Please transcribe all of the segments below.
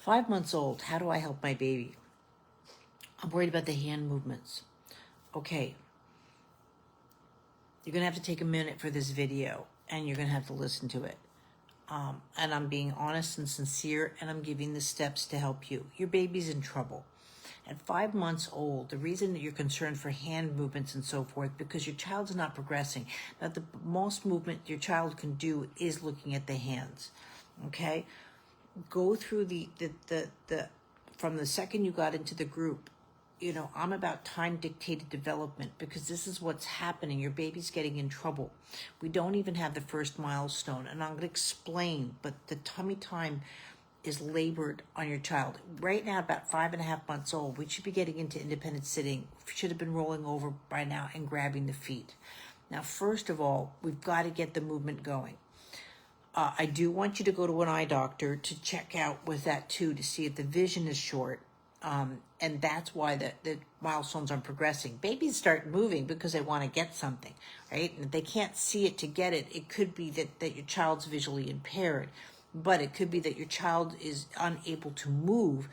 5 months old, how do I help my baby? I'm worried about the hand movements. Okay. You're going to have to take a minute for this video, and you're going to have to listen to it. And I'm being honest and sincere, and I'm giving the steps to help you. Your baby's in trouble. At 5 months old, the reason that you're concerned for hand movements and so forth, because your child's not progressing. Now, the most movement your child can do is looking at the hands. Okay? Go through the from the second you got into the group. You know, I'm about time-dictated development because this is what's happening. Your baby's getting in trouble. We don't even have the first milestone, and I'm going to explain, but the tummy time is labored on your child. Right now, about 5.5 months old, we should be getting into independent sitting. We should have been rolling over by now and grabbing the feet. Now, first of all, we've got to get the movement going. I do want you to go to an eye doctor to check out with that too, to see if the vision is short. And that's why the milestones aren't progressing. Babies start moving because they want to get something, right? And if they can't see it to get it, it could be that your child's visually impaired, but it could be that your child is unable to move.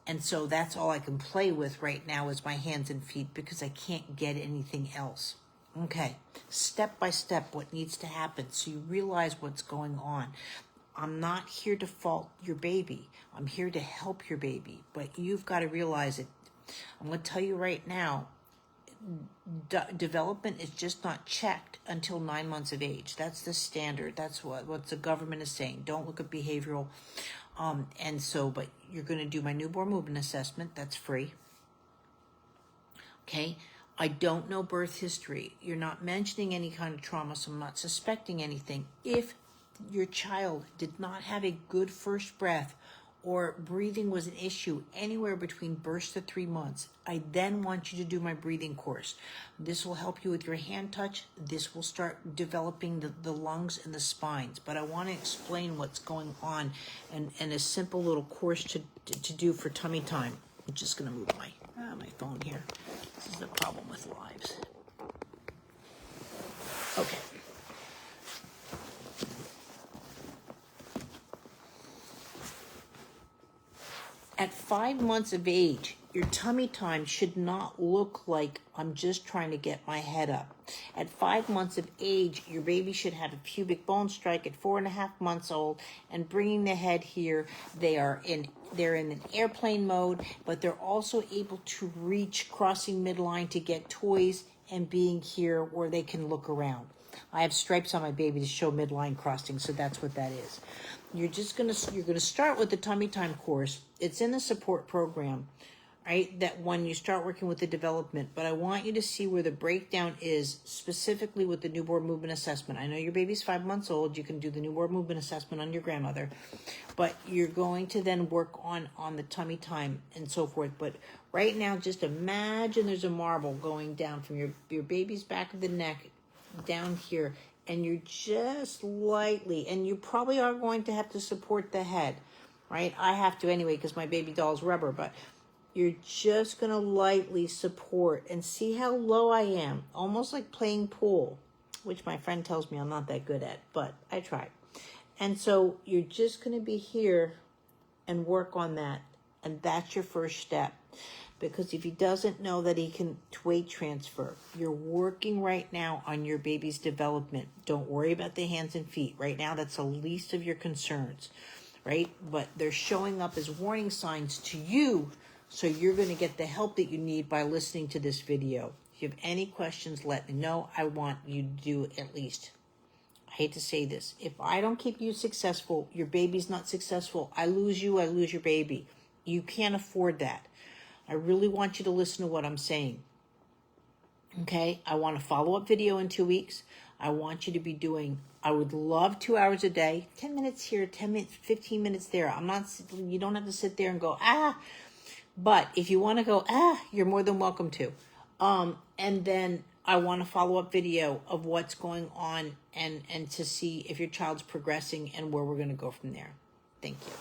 And so that's all I can play with right now is my hands and feet because I can't get anything else. Okay, step by step what needs to happen so you realize what's going on. I'm not here to fault your baby. I'm here to help your baby, but you've got to realize it. I'm going to tell you right now, development is just not checked until 9 months of age. That's the standard. That's what the government is saying. Don't look at behavioral. But you're going to do my newborn movement assessment. That's free. Okay. I don't know birth history. You're not mentioning any kind of trauma, so I'm not suspecting anything. If your child did not have a good first breath or breathing was an issue anywhere between birth to 3 months, I then want you to do my breathing course. This will help you with your hand touch. This will start developing the lungs and the spines. But I want to explain what's going on and a simple little course to do for tummy time. I'm just going to move my phone here. This is the problem with lives. Okay. At 5 months of age, your tummy time should not look like I'm just trying to get my head up. At 5 months of age, your baby should have a pubic bone strike at 4.5 months old and bringing the head here. They're in an airplane mode, but they're also able to reach crossing midline to get toys and being here where they can look around. I have stripes on my baby to show midline crossing, so that's what that is. You're gonna start with the tummy time course. It's in the support program, right? That when you start working with the development, but I want you to see where the breakdown is specifically with the newborn movement assessment. I know your baby's 5 months old. You can do the newborn movement assessment on your grandmother, but you're going to then work on the tummy time and so forth. But right now, just imagine there's a marble going down from your baby's back of the neck down here, and you're just lightly, and you probably are going to have to support the head, right? I have to anyway because my baby doll's rubber, but you're just going to lightly support and see how low I am, almost like playing pool, which my friend tells me I'm not that good at, but I try. And so you're just going to be here and work on that, and that's your first step. Because if he doesn't know that he can weight transfer, you're working right now on your baby's development. Don't worry about the hands and feet. Right now, that's the least of your concerns, right? But they're showing up as warning signs to you, so you're going to get the help that you need by listening to this video. If you have any questions, let me know. I want you to do at least. I hate to say this. If I don't keep you successful, your baby's not successful. I lose you, I lose your baby. You can't afford that. I really want you to listen to what I'm saying. Okay? I want a follow-up video in 2 weeks. I want you to be doing, I would love 2 hours a day, 10 minutes here, 10 minutes, 15 minutes there. You don't have to sit there and go, but if you want to go, you're more than welcome to. And then I want a follow-up video of what's going on and to see if your child's progressing and where we're going to go from there. Thank you.